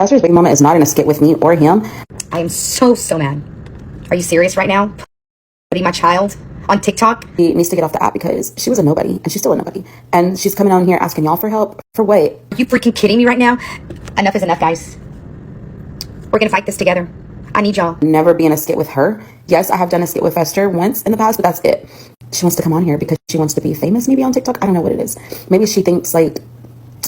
Esther's baby mama is not in a skit with me or him. I am so mad. Are you serious right now? Putting my child on TikTok? She needs to get off the app because she was a nobody and she's still a nobody. And she's coming on here asking y'all for help. For what? Are you freaking kidding me right now? Enough is enough, guys. We're gonna fight this together. I need y'all. Never be in a skit with her. Yes, I have done a skit with Esther once in the past, but that's it. She wants to come on here because she wants to be famous maybe on TikTok. I don't know what it is. Maybe she thinks like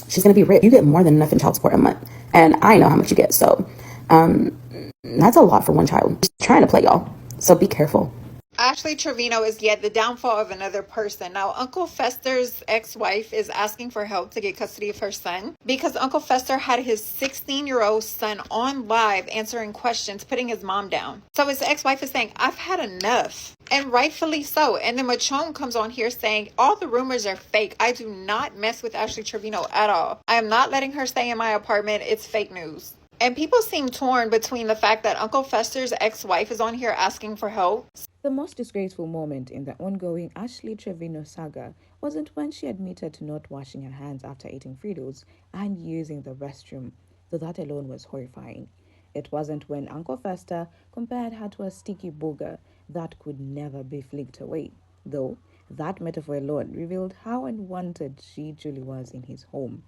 she's going to be rich. You get more than enough in child support a month. And I know how much you get. So that's a lot for one child. She's trying to play y'all. So be careful. Ashley Trevino is yet the downfall of another person. Now, Uncle Fester's ex-wife is asking for help to get custody of her son because Uncle Fester had his 16-year-old son on live answering questions, putting his mom down. So his ex-wife is saying, I've had enough. And rightfully so. And then Machone comes on here saying, all the rumors are fake. I do not mess with Ashley Trevino at all. I am not letting her stay in my apartment. It's fake news. And people seem torn between the fact that Uncle Fester's ex-wife is on here asking for help. The most disgraceful moment in the ongoing Ashley Trevino saga wasn't when she admitted to not washing her hands after eating Fritos and using the restroom, though that alone was horrifying. It wasn't when Uncle Fester compared her to a sticky booger that could never be flicked away, though that metaphor alone revealed how unwanted she truly was in his home.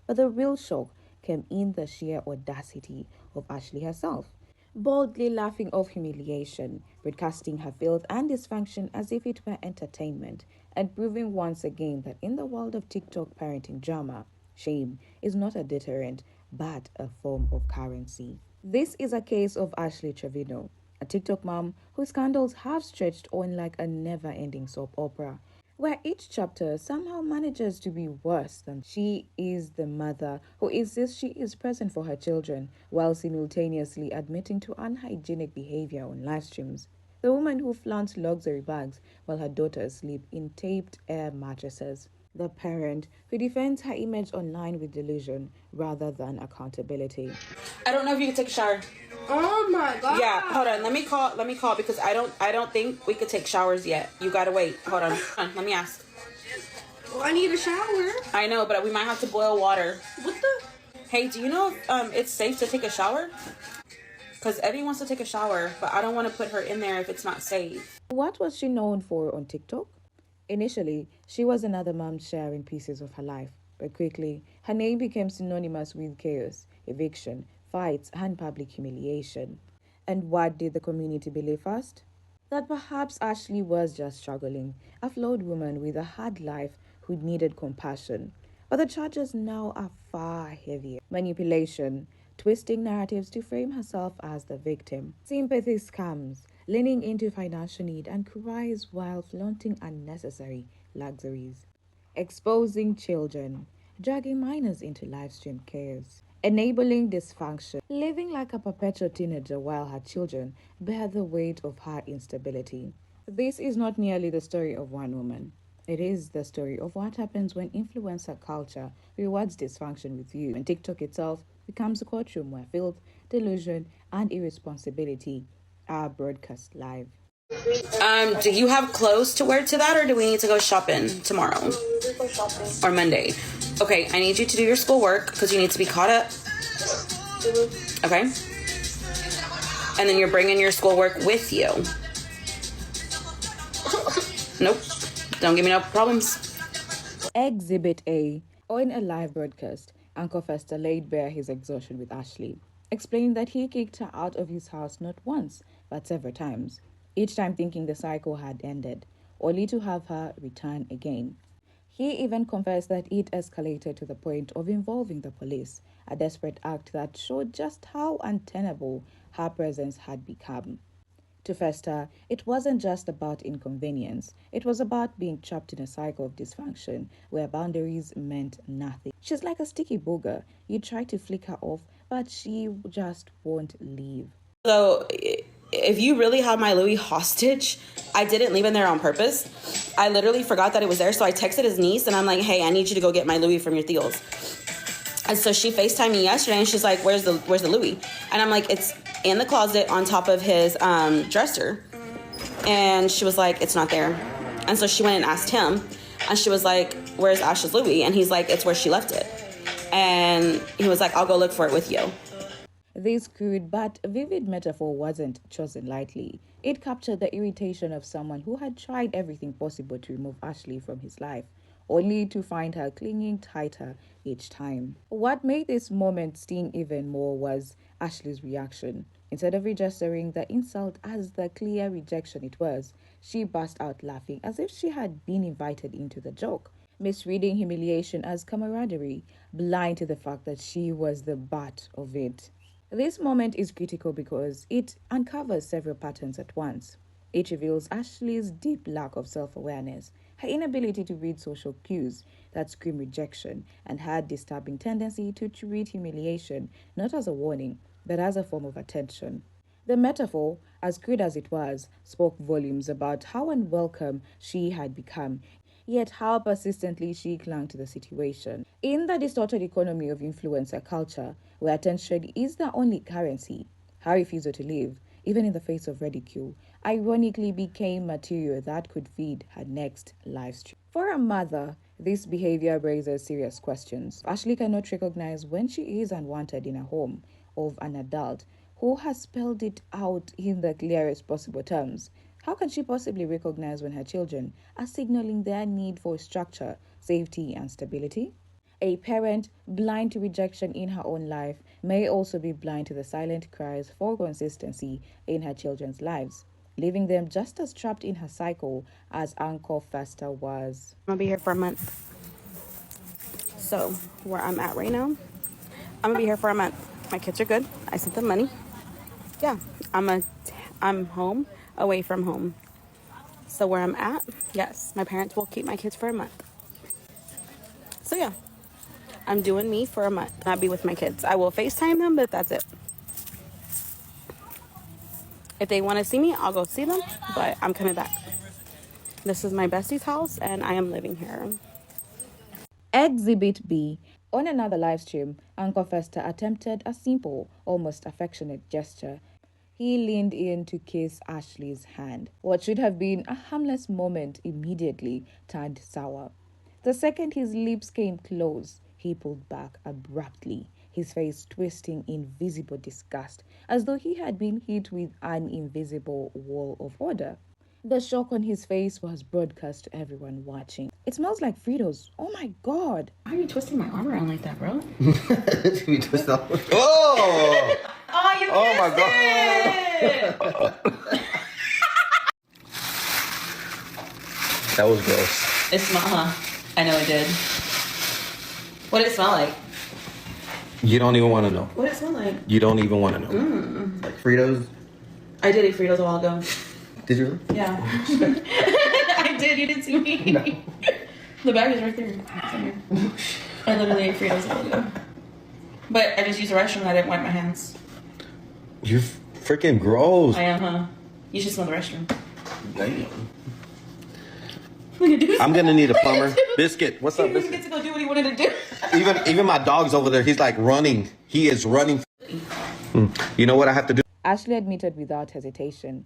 But the real shock came in the sheer audacity of Ashley herself, boldly laughing off humiliation, broadcasting her filth and dysfunction as if it were entertainment, and proving once again that in the world of TikTok parenting drama, shame is not a deterrent, but a form of currency. This is a case of Ashley Trevino, a TikTok mom whose scandals have stretched on like a never-ending soap opera, where each chapter somehow manages to be worse than she is the mother who insists she is present for her children while simultaneously admitting to unhygienic behavior on live streams. The woman who flaunts luxury bags while her daughters sleep in taped air mattresses. The parent who defends her image online with delusion rather than accountability. I don't know if you can take a shower. Oh my god. Yeah, hold on. Let me call because I don't think we could take showers yet. You gotta wait. Hold on. Let me ask. Well, I need a shower. I know, but we might have to boil water. What the? Hey, do you know if it's safe to take a shower? Because Eddie wants to take a shower, but I don't want to put her in there if it's not safe. What was she known for on TikTok? Initially, she was another mom sharing pieces of her life, but quickly, her name became synonymous with chaos, eviction, fights, and public humiliation. And what did the community believe first? That perhaps Ashley was just struggling, a flawed woman with a hard life who needed compassion. But the charges now are far heavier. Manipulation, twisting narratives to frame herself as the victim. Sympathy scams, leaning into financial need and cries while flaunting unnecessary luxuries. Exposing children, dragging minors into live stream chaos. Enabling dysfunction, living like a perpetual teenager while her children bear the weight of her instability. This is not merely the story of one woman. It is the story of what happens when influencer culture rewards dysfunction with you, and TikTok itself becomes a courtroom where filth, delusion, and irresponsibility are broadcast live. Do you have clothes to wear to that, or do we need to go shopping tomorrow? Or Monday? Okay, I need you to do your schoolwork because you need to be caught up. Okay? And then you're bringing your schoolwork with you. Nope. Don't give me no problems. Exhibit A. On a live broadcast, Uncle Fester laid bare his exhaustion with Ashley, explaining that he kicked her out of his house not once, but several times, each time thinking the cycle had ended, only to have her return again. He even confessed that it escalated to the point of involving the police, a desperate act that showed just how untenable her presence had become. To Fester, it wasn't just about inconvenience. It was about being trapped in a cycle of dysfunction where boundaries meant nothing. She's like a sticky booger. You try to flick her off, but she just won't leave. So, if you really have my Louis hostage, I didn't leave him there on purpose. I literally forgot that it was there, so I texted his niece, and I'm like, hey, I need you to go get my Louis from your Theos. And so she FaceTimed me yesterday, and she's like, where's the Louis? And I'm like, it's in the closet on top of his dresser. And she was like, it's not there. And so she went and asked him, and she was like, where's Ash's Louis? And he's like, it's where she left it. And he was like, I'll go look for it with you. This crude but vivid metaphor wasn't chosen lightly. It captured the irritation of someone who had tried everything possible to remove Ashley from his life, only to find her clinging tighter each time. What made this moment sting even more was Ashley's reaction. Instead of registering the insult as the clear rejection it was, she burst out laughing as if she had been invited into the joke, misreading humiliation as camaraderie, blind to the fact that she was the butt of it. This moment is critical because it uncovers several patterns at once. It reveals Ashley's deep lack of self-awareness, her inability to read social cues that scream rejection, and her disturbing tendency to treat humiliation not as a warning, but as a form of attention. The metaphor, as crude as it was, spoke volumes about how unwelcome she had become, yet how persistently she clung to the situation. In the distorted economy of influencer culture, where attention is the only currency, her refusal to leave, even in the face of ridicule, ironically became material that could feed her next live stream. For a mother, this behavior raises serious questions. Ashley cannot recognize when she is unwanted in a home of an adult who has spelled it out in the clearest possible terms. How can she possibly recognize when her children are signaling their need for structure, safety, and stability? A parent blind to rejection in her own life may also be blind to the silent cries for consistency in her children's lives, leaving them just as trapped in her cycle as Uncle Fester was. I'm gonna be here for a month. So where I'm at right now, I'm gonna be here for a month. My kids are good. I sent them money. Yeah, I'm home, away from home. So where I'm at, yes, my parents will keep my kids for a month. So yeah, I'm doing me for a month. I'll be with my kids. I will FaceTime them, but that's it. If they want to see me, I'll go see them, but I'm coming back. This is my bestie's house, and I am living here. Exhibit B. On another live stream, Uncle Fester attempted a simple, almost affectionate gesture. He leaned in to kiss Ashley's hand. What should have been a harmless moment immediately turned sour. The second his lips came close, he pulled back abruptly, his face twisting in visible disgust, as though he had been hit with an invisible wall of order. The shock on his face was broadcast to everyone watching. It smells like Fritos. Oh my god. Why are you twisting my arm around like that, bro? We twist off. Oh! Oh, you Oh my god! That was gross. It smelled, huh? I know it did. What did it smell like? You don't even want to know. What did it smell like? You don't even want to know. Like Fritos. I did eat Fritos a while ago. Did you really? Yeah. I did. You didn't see me. No. The bag is right there. It's in here. I literally ate Fritos a while ago. But I just used the restroom and I didn't wipe my hands. You're freaking gross. I am, huh? You should smell the restroom. Damn. Look at this. I'm gonna need a plumber. Biscuit, what's He up, didn't Biscuit? get to go do what he wanted to do. Even my dog's over there. He's like running. He is running. You know what I have to do? Ashley admitted without hesitation.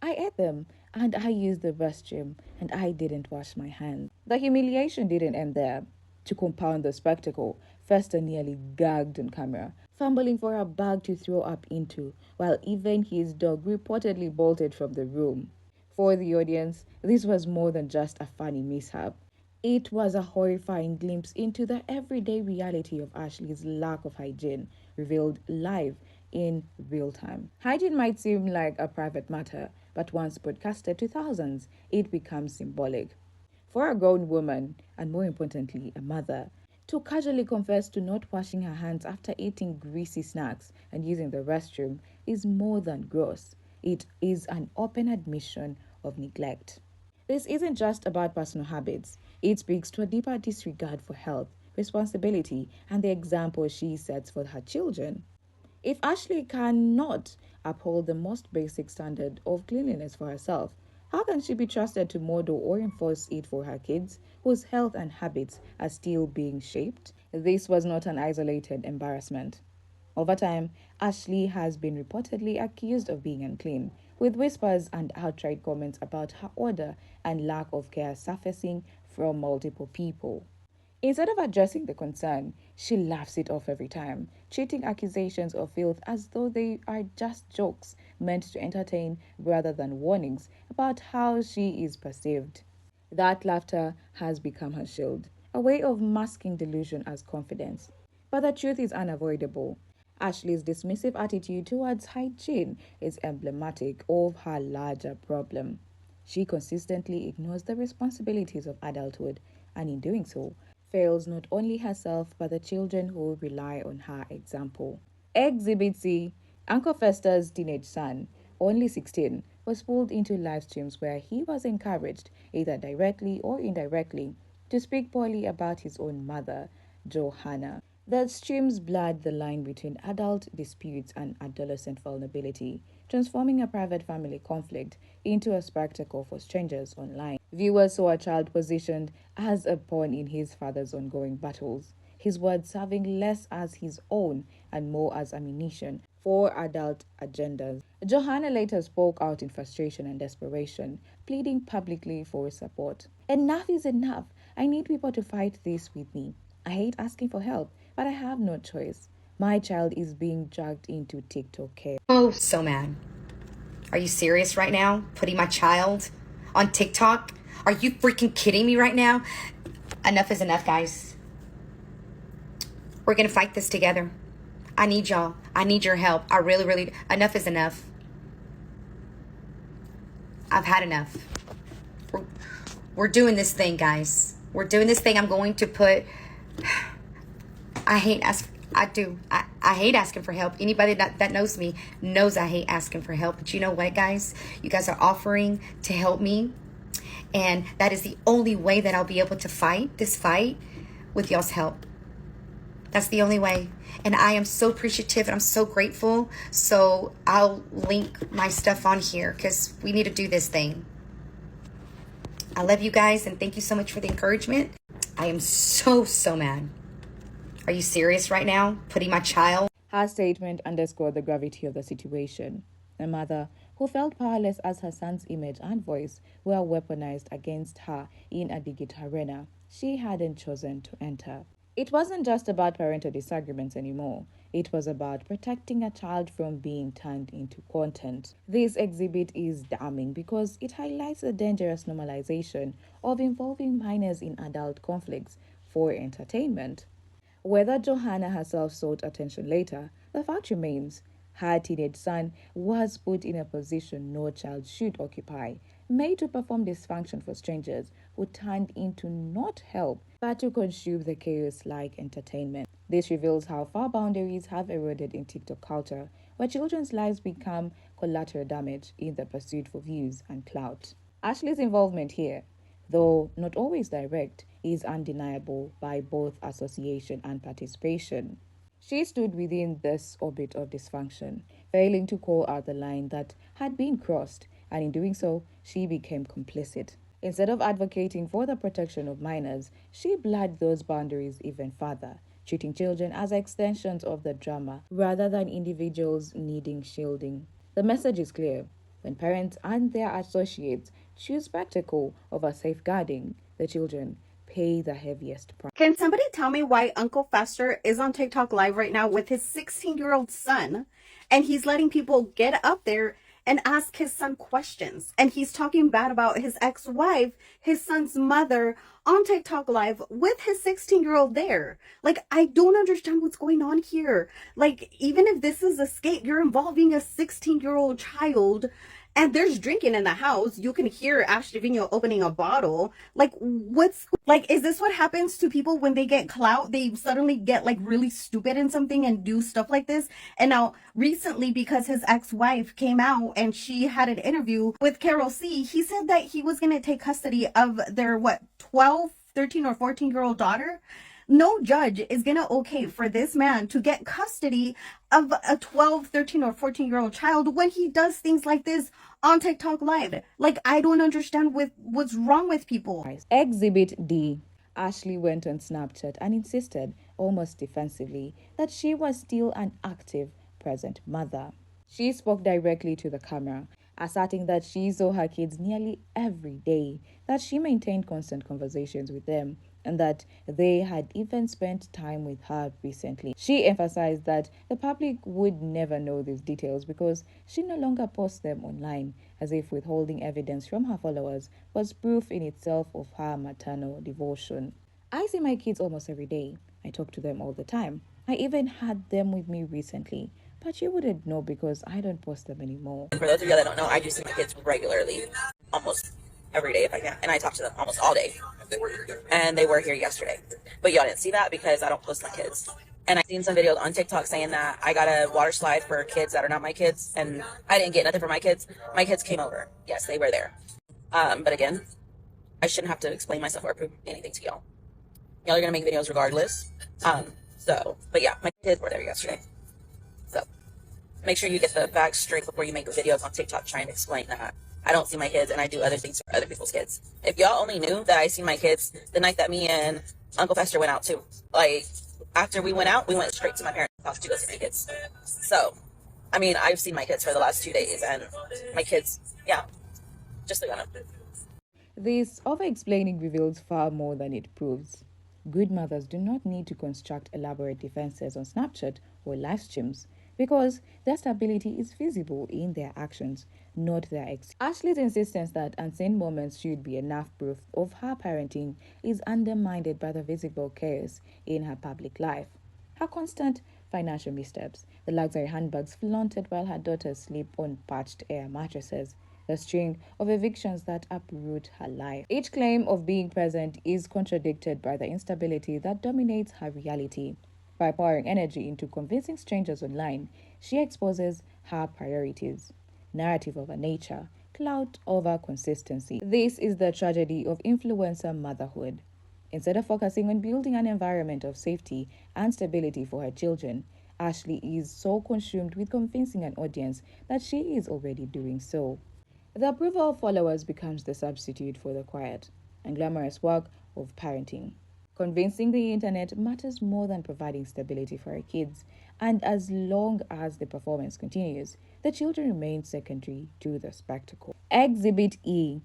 I ate them, and I used the restroom, and I didn't wash my hands. The humiliation didn't end there. To compound the spectacle, Fester nearly gagged on camera, fumbling for a bag to throw up into, while even his dog reportedly bolted from the room. For the audience, this was more than just a funny mishap. It was a horrifying glimpse into the everyday reality of Ashley's lack of hygiene, revealed live in real time. Hygiene might seem like a private matter, but once broadcasted to thousands, it becomes symbolic. For a grown woman, and more importantly, a mother, to casually confess to not washing her hands after eating greasy snacks and using the restroom is more than gross. It is an open admission of neglect. This isn't just about personal habits. It speaks to a deeper disregard for health, responsibility, and the example she sets for her children. If Ashley cannot uphold the most basic standard of cleanliness for herself, how can she be trusted to model or enforce it for her kids, whose health and habits are still being shaped? This was not an isolated embarrassment. Over time, Ashley has been reportedly accused of being unclean, with whispers and outright comments about her odor and lack of care surfacing from multiple people. Instead of addressing the concern, she laughs it off every time, treating accusations of filth as though they are just jokes meant to entertain rather than warnings about how she is perceived. That laughter has become her shield, a way of masking delusion as confidence. But the truth is unavoidable. Ashley's dismissive attitude towards hygiene is emblematic of her larger problem. She consistently ignores the responsibilities of adulthood, and in doing so, fails not only herself but the children who rely on her example. Exhibit C: Uncle Fester's teenage son, only 16, was pulled into live streams where he was encouraged, either directly or indirectly, to speak poorly about his own mother, Johanna. The streams blurred the line between adult disputes and adolescent vulnerability, transforming a private family conflict into a spectacle for strangers online. Viewers saw a child positioned as a pawn in his father's ongoing battles, his words serving less as his own and more as ammunition for adult agendas. Johanna later spoke out in frustration and desperation, pleading publicly for support. Enough is enough. I need people to fight this with me. I hate asking for help, but I have no choice. My child is being dragged into TikTok chaos. Oh, so mad. Are you serious right now? Putting my child on TikTok? Are you freaking kidding me right now? Enough is enough, guys. We're gonna fight this together. I need y'all. I need your help. I really, enough is enough. I've had enough. We're doing this thing, guys. We're doing this thing. I'm going to put... I hate asking for help. Anybody that knows me knows I hate asking for help. But you know what, guys? You guys are offering to help me. And that is the only way that I'll be able to fight this fight with y'all's help. That's the only way. And I am so appreciative and I'm so grateful. So I'll link my stuff on here because we need to do this thing. I love you guys and thank you so much for the encouragement. I am so mad. Are you serious right now? Putting my child... Her statement underscored the gravity of the situation. A mother who felt powerless as her son's image and voice were weaponized against her in a digital arena she hadn't chosen to enter. It wasn't just about parental disagreements anymore. It was about protecting a child from being turned into content. This exhibit is damning because it highlights the dangerous normalization of involving minors in adult conflicts for entertainment. Whether Johanna herself sought attention later, the fact remains her teenage son was put in a position no child should occupy, made to perform dysfunction for strangers who turned into not help but to consume the chaos like entertainment. This reveals how far boundaries have eroded in TikTok culture, where children's lives become collateral damage in the pursuit for views and clout. Ashley's involvement here, though not always direct, is undeniable by both association and participation. She stood within this orbit of dysfunction, failing to call out the line that had been crossed, and in doing so, she became complicit. Instead of advocating for the protection of minors, she blurred those boundaries even further, treating children as extensions of the drama rather than individuals needing shielding. The message is clear. When parents and their associates choose spectacle over safeguarding the children, pay the heaviest price. Can somebody tell me why Uncle Fester is on TikTok live right now with his 16-year-old son and he's letting people get up there and ask his son questions, and he's talking bad about his ex-wife, his son's mother, on TikTok live with his 16-year-old there? Like, I don't understand what's going on here. Like, even if this is a skate, you're involving a 16-year-old child and there's drinking in the house. You can hear Trevino opening a bottle. Like, is this what happens to people when they get clout? They suddenly get like really stupid in something and do stuff like this. And now recently, because his ex-wife came out and she had an interview with Carol C, he said that he was going to take custody of their 12, 13 or 14-year-old daughter. No judge is going to okay for this man to get custody of a 12, 13 or 14-year-old child when he does things like this on TikTok live. Like, I don't understand what's wrong with people. Exhibit D. Ashley went on Snapchat and insisted, almost defensively, that she was still an active, present mother. She spoke directly to the camera, asserting that she saw her kids nearly every day, that she maintained constant conversations with them, and that they had even spent time with her recently. She emphasized that the public would never know these details because she no longer posts them online, as if withholding evidence from her followers was proof in itself of her maternal devotion. I see my kids almost every day. I talk to them all the time. I even had them with me recently, but you wouldn't know because I don't post them anymore. And for those of you that don't know, I do see my kids regularly, almost every day if I can, and I talk to them almost all day. And they were here yesterday, but y'all didn't see that because I don't post my kids. And I've seen some videos on TikTok saying that I got a water slide for kids that are not my kids, and I didn't get nothing for my kids. My kids came over. Yes, they were there. But again, I shouldn't have to explain myself or prove anything to y'all. Y'all are gonna make videos regardless. But yeah, my kids were there yesterday. So make sure you get the facts straight before you make videos on TikTok trying to explain that I don't see my kids and I do other things for other people's kids. If y'all only knew that I seen my kids the night that me and Uncle Fester went out too. Like, after we went out, we went straight to my parents' house to go see my kids. So, I mean, I've seen my kids for the last 2 days, and my kids, yeah, just so you know. This over-explaining reveals far more than it proves. Good mothers do not need to construct elaborate defenses on Snapchat or live streams because their stability is visible in their actions, not their Ashley's insistence that unseen moments should be enough proof of her parenting is undermined by the visible chaos in her public life. Her constant financial missteps, the luxury handbags flaunted while her daughters sleep on patched air mattresses, the string of evictions that uproot her life. Each claim of being present is contradicted by the instability that dominates her reality. By pouring energy into convincing strangers online, she exposes her priorities. Narrative over nature, clout over consistency. This is the tragedy of influencer motherhood. Instead of focusing on building an environment of safety and stability for her children, Ashley is so consumed with convincing an audience that she is already doing so. The approval of followers becomes the substitute for the quiet and glamorous work of parenting. Convincing the internet matters more than providing stability for our kids, and as long as the performance continues, the children remain secondary to the spectacle. Exhibit E.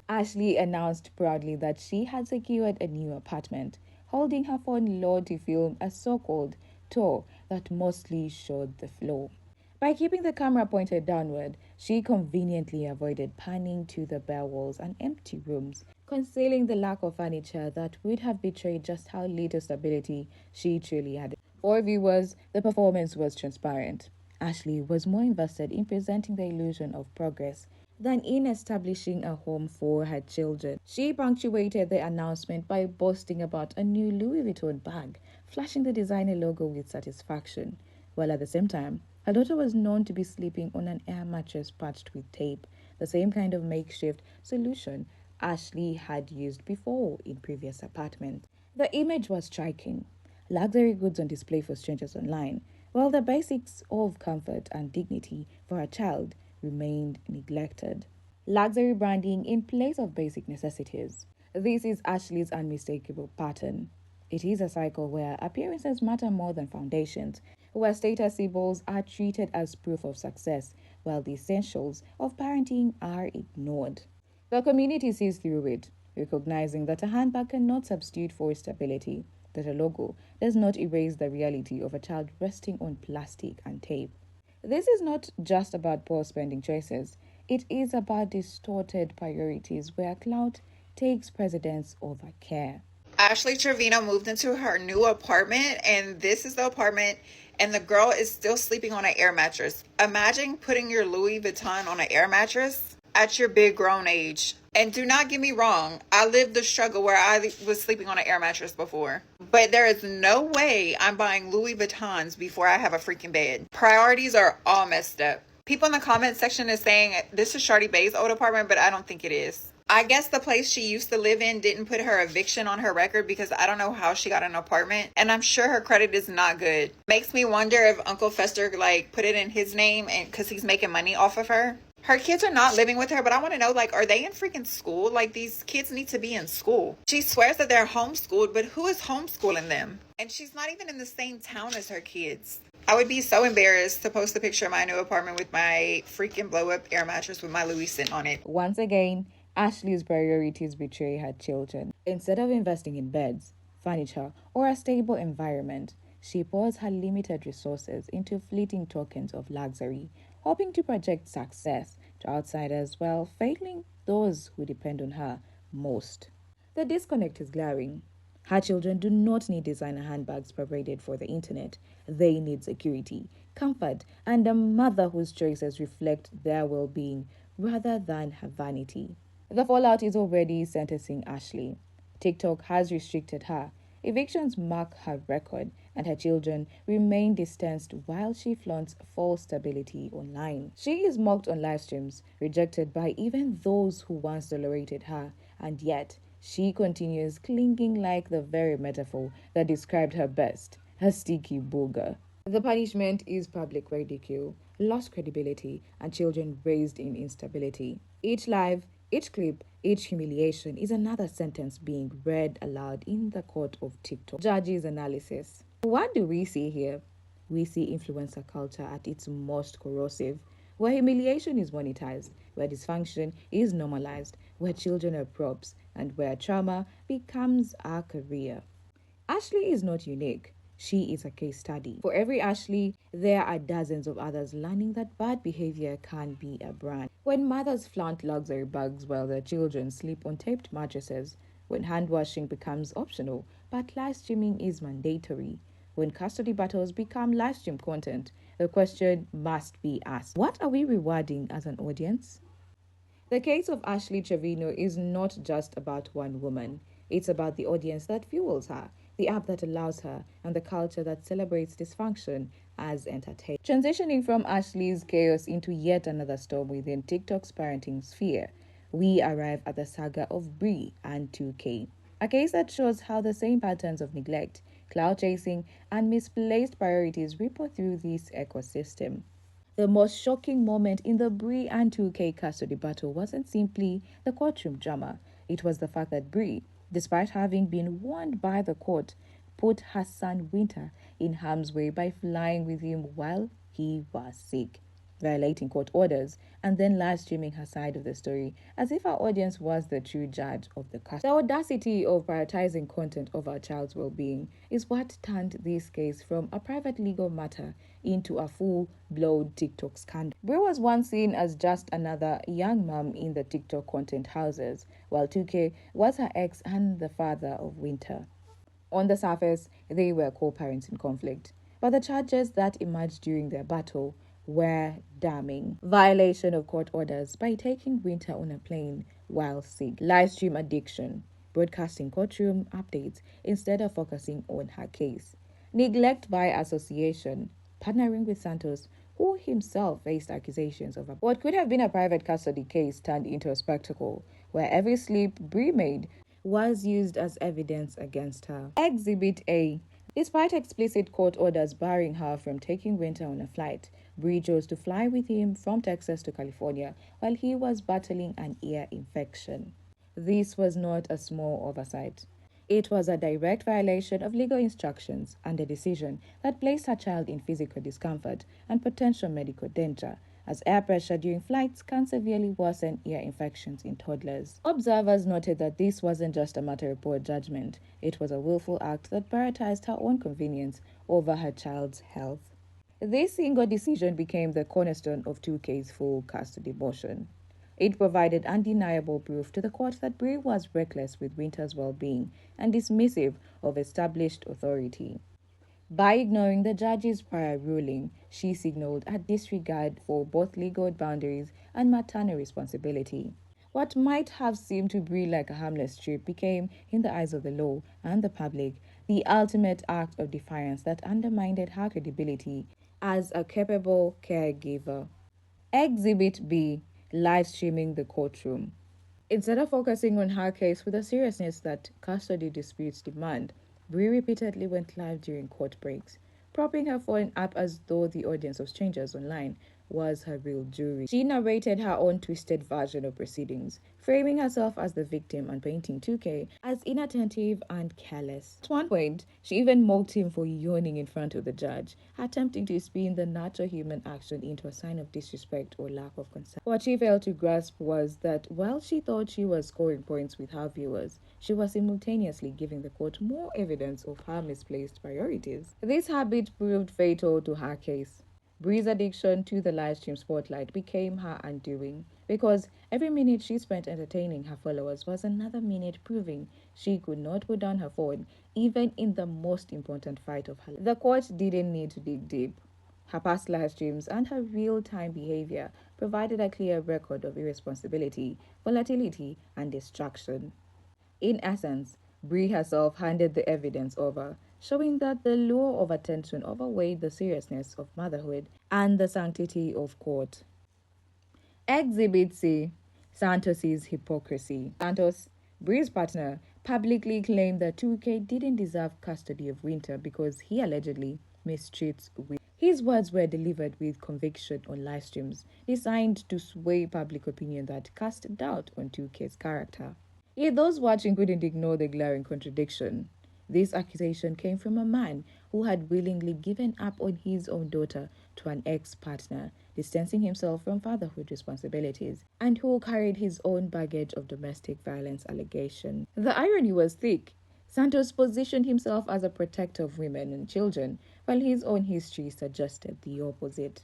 Ashley announced proudly that she had secured a new apartment, holding her phone low to film a so-called tour that mostly showed the floor. By keeping the camera pointed downward, she conveniently avoided panning to the bare walls and empty rooms, concealing the lack of furniture that would have betrayed just how little stability she truly had. For viewers, the performance was transparent. Ashley was more invested in presenting the illusion of progress than in establishing a home for her children. She punctuated the announcement by boasting about a new Louis Vuitton bag, flashing the designer logo with satisfaction, while at the same time, her daughter was known to be sleeping on an air mattress patched with tape, the same kind of makeshift solution Ashley had used before in previous apartments. The image was striking. Luxury goods on display for strangers online, while the basics of comfort and dignity for her child remained neglected. Luxury branding in place of basic necessities. This is Ashley's unmistakable pattern. It is a cycle where appearances matter more than foundations, where status symbols are treated as proof of success, while the essentials of parenting are ignored. The community sees through it, recognizing that a handbag cannot substitute for stability, that a logo does not erase the reality of a child resting on plastic and tape. This is not just about poor spending choices. It is about distorted priorities where clout takes precedence over care. Ashley Trevino moved into her new apartment, and this is the apartment, and the girl is still sleeping on an air mattress. Imagine putting your Louis Vuitton on an air mattress at your big grown age. And do not get me wrong, I lived the struggle where I was sleeping on an air mattress before. But there is no way I'm buying Louis Vuittons before I have a freaking bed. Priorities are all messed up. People in the comment section is saying this is Shardy Bay's old apartment, but I don't think it is. I guess the place she used to live in didn't put her eviction on her record because I don't know how she got an apartment. And I'm sure her credit is not good. Makes me wonder if Uncle Fester put it in his name and because he's making money off of her. Her kids are not living with her, but I want to know, are they in freaking school? These kids need to be in school. She swears that they're homeschooled, but who is homeschooling them? And she's not even in the same town as her kids. I would be so embarrassed to post a picture of my new apartment with my freaking blow-up air mattress with my Louis sitting on it. Once again, Ashley's priorities betray her children. Instead of investing in beds, furniture, or a stable environment, she pours her limited resources into fleeting tokens of luxury, hoping to project success to outsiders while failing those who depend on her most. The disconnect is glaring. Her children do not need designer handbags paraded for the internet. They need security, comfort, and a mother whose choices reflect their well being rather than her vanity. The fallout is already sentencing Ashley. TikTok has restricted her. Evictions mark her record, and her children remain distanced while she flaunts false stability online. She is mocked on live streams, rejected by even those who once tolerated her, and yet she continues clinging like the very metaphor that described her best, her sticky booger. The punishment is public ridicule, lost credibility, and children raised in instability. Each live, each clip, each humiliation is another sentence being read aloud in the court of TikTok. Judges' analysis. What do we see here? We see influencer culture at its most corrosive, where humiliation is monetized, where dysfunction is normalized, where children are props, and where trauma becomes a career. Ashley is not unique. She is a case study. For every Ashley, there are dozens of others learning that bad behavior can be a brand. When mothers flaunt luxury bags while their children sleep on taped mattresses, when hand washing becomes optional but live streaming is mandatory, when custody battles become live stream content, the question must be asked: what are we rewarding as an audience? The case of Ashley Trevino is not just about one woman. It's about the audience that fuels her, the app that allows her, and the culture that celebrates dysfunction as entertainment. Transitioning from Ashley's chaos into yet another storm within TikTok's parenting sphere, we arrive at the saga of Brie and 2K, a case that shows how the same patterns of neglect, cloud chasing, and misplaced priorities ripple through this ecosystem. The most shocking moment in the Brie and 2K custody battle wasn't simply the courtroom drama. It was the fact that Brie, despite having been warned by the court, put her son Winter in harm's way by flying with him while he was sick, violating court orders, and then live streaming her side of the story as if our audience was the true judge of the case. The audacity of prioritizing content over a child's well-being is what turned this case from a private legal matter into a full-blown TikTok scandal. Brie was once seen as just another young mom in the TikTok content houses, while 2K was her ex and the father of Winter. On the surface, they were co-parents in conflict, but the charges that emerged during their battle were damning. Violation of court orders by taking Winter on a plane while sick, live stream addiction, broadcasting courtroom updates instead of focusing on her case, neglect by association, partnering with Santos, who himself faced accusations of what could have been a private custody case turned into a spectacle where every slip Brie made was used as evidence against her. Exhibit A. Despite explicit court orders barring her from taking Winter on a flight, Brie chose to fly with him from Texas to California while he was battling an ear infection. This was not a small oversight. It was a direct violation of legal instructions and a decision that placed her child in physical discomfort and potential medical danger, as air pressure during flights can severely worsen ear infections in toddlers. Observers noted that this wasn't just a matter of poor judgment, it was a willful act that prioritized her own convenience over her child's health. This single decision became the cornerstone of 2K's full custody motion. It provided undeniable proof to the court that Brie was reckless with Winter's well-being and dismissive of established authority. By ignoring the judge's prior ruling, she signaled a disregard for both legal boundaries and maternal responsibility. What might have seemed to Brie like a harmless trip became, in the eyes of the law and the public, the ultimate act of defiance that undermined her credibility as a capable caregiver. Exhibit B. Live streaming the courtroom. Instead of focusing on her case with the seriousness that custody disputes demand, Brie repeatedly went live during court breaks, propping her phone up as though the audience of strangers online was her real jury. She narrated her own twisted version of proceedings, framing herself as the victim and painting 2K as inattentive and careless. At one point, she even mocked him for yawning in front of the judge, attempting to spin the natural human action into a sign of disrespect or lack of concern. What she failed to grasp was that while she thought she was scoring points with her viewers, she was simultaneously giving the court more evidence of her misplaced priorities. This habit proved fatal to her case. Bree's addiction to the live stream spotlight became her undoing because every minute she spent entertaining her followers was another minute proving she could not put down her phone even in the most important fight of her life. The court didn't need to dig deep. Her past live streams and her real-time behavior provided a clear record of irresponsibility, volatility, and distraction. In essence, Bree herself handed the evidence over, showing that the lure of attention overweighed the seriousness of motherhood and the sanctity of court. Exhibit C. Santos's hypocrisy. Santos, Bree's partner, publicly claimed that 2K didn't deserve custody of Winter because he allegedly mistreats Winter. His words were delivered with conviction on live streams, designed to sway public opinion that cast doubt on 2K's character. Yet those watching couldn't ignore the glaring contradiction. This accusation came from a man who had willingly given up on his own daughter to an ex-partner, distancing himself from fatherhood responsibilities, and who carried his own baggage of domestic violence allegations. The irony was thick. Santos positioned himself as a protector of women and children, while his own history suggested the opposite.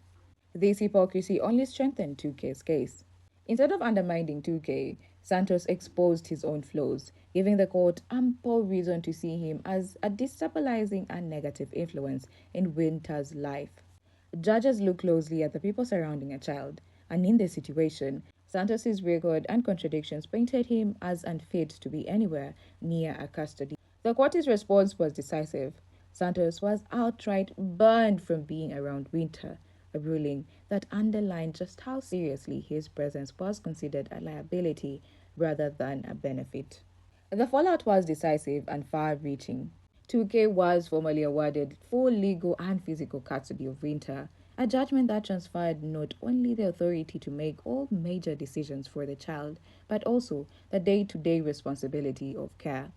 This hypocrisy only strengthened 2K's case. Instead of undermining 2K, Santos exposed his own flaws, giving the court ample reason to see him as a destabilizing and negative influence in Winter's life. Judges look closely at the people surrounding a child, and in this situation, Santos's record and contradictions painted him as unfit to be anywhere near a custody. The court's response was decisive. Santos was outright banned from being around Winter, a ruling that underlined just how seriously his presence was considered a liability rather than a benefit. The fallout was decisive and far-reaching. 2K was formally awarded full legal and physical custody of Winter, a judgment that transferred not only the authority to make all major decisions for the child, but also the day-to-day responsibility of care.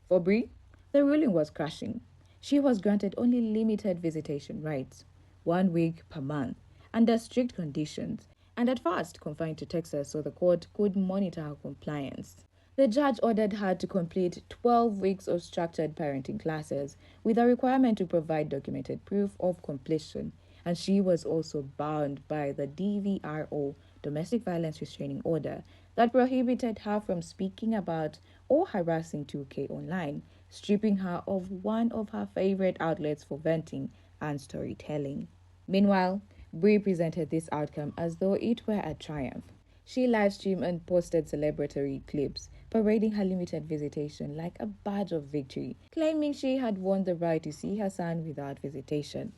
For Bree, the ruling was crushing. She was granted only limited visitation rights, 1 week per month, under strict conditions, and at first confined to Texas so the court could monitor her compliance. The judge ordered her to complete 12 weeks of structured parenting classes with a requirement to provide documented proof of completion, and she was also bound by the DVRO, Domestic Violence Restraining Order, that prohibited her from speaking about or harassing 2K online, stripping her of one of her favorite outlets for venting and storytelling. Meanwhile, Bree presented this outcome as though it were a triumph. She livestreamed and posted celebratory clips, parading her limited visitation like a badge of victory, claiming she had won the right to see her son without visitation.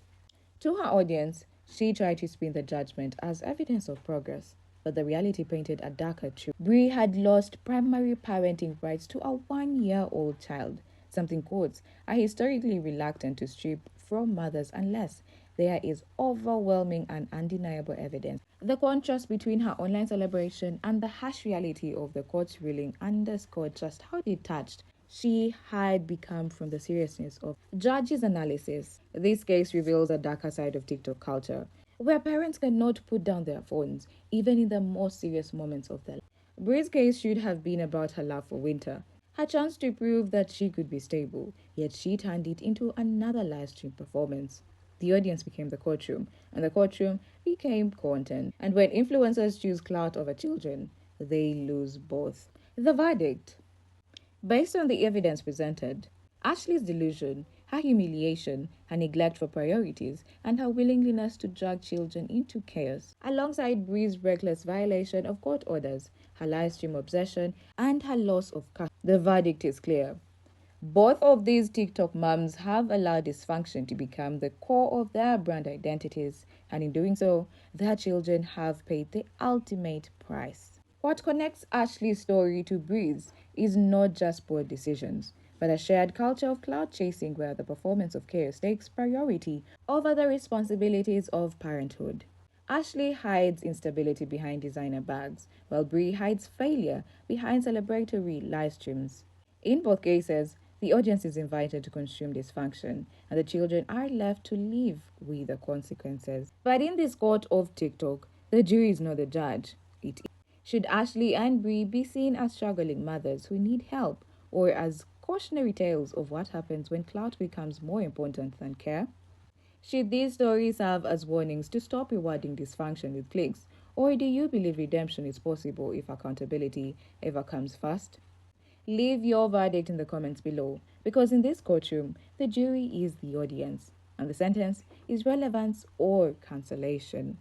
To her audience, she tried to spin the judgment as evidence of progress, but the reality painted a darker truth. Bree had lost primary parenting rights to a 1-year-old child, something courts are historically reluctant to strip from mothers unless there is overwhelming and undeniable evidence. The contrast between her online celebration and the harsh reality of the court's ruling underscored just how detached she had become from the seriousness of judges' analysis. This case reveals a darker side of TikTok culture, where parents cannot put down their phones, even in the most serious moments of their life. Bree's case should have been about her love for Winter, her chance to prove that she could be stable, yet she turned it into another live stream performance. The audience became the courtroom, and the courtroom became content. And when influencers choose clout over children, they lose both. The verdict. Based on the evidence presented, Ashley's delusion, her humiliation, her neglect for priorities, and her willingness to drag children into chaos, alongside Bree's reckless violation of court orders, her live stream obsession, and her loss of custody. The verdict is clear. Both of these TikTok moms have allowed dysfunction to become the core of their brand identities, and in doing so, their children have paid the ultimate price. What connects Ashley's story to Bree's is not just poor decisions, but a shared culture of cloud chasing where the performance of chaos takes priority over the responsibilities of parenthood. Ashley hides instability behind designer bags, while Brie hides failure behind celebratory live streams. In both cases, the audience is invited to consume dysfunction, and the children are left to live with the consequences. But in this court of TikTok, the jury is not the judge. It is. Should Ashley and Brie be seen as struggling mothers who need help, or as cautionary tales of what happens when clout becomes more important than care? Should these stories serve as warnings to stop rewarding dysfunction with clicks, or do you believe redemption is possible if accountability ever comes first? Leave your verdict in the comments below, because in this courtroom, the jury is the audience, and the sentence is relevance or cancellation.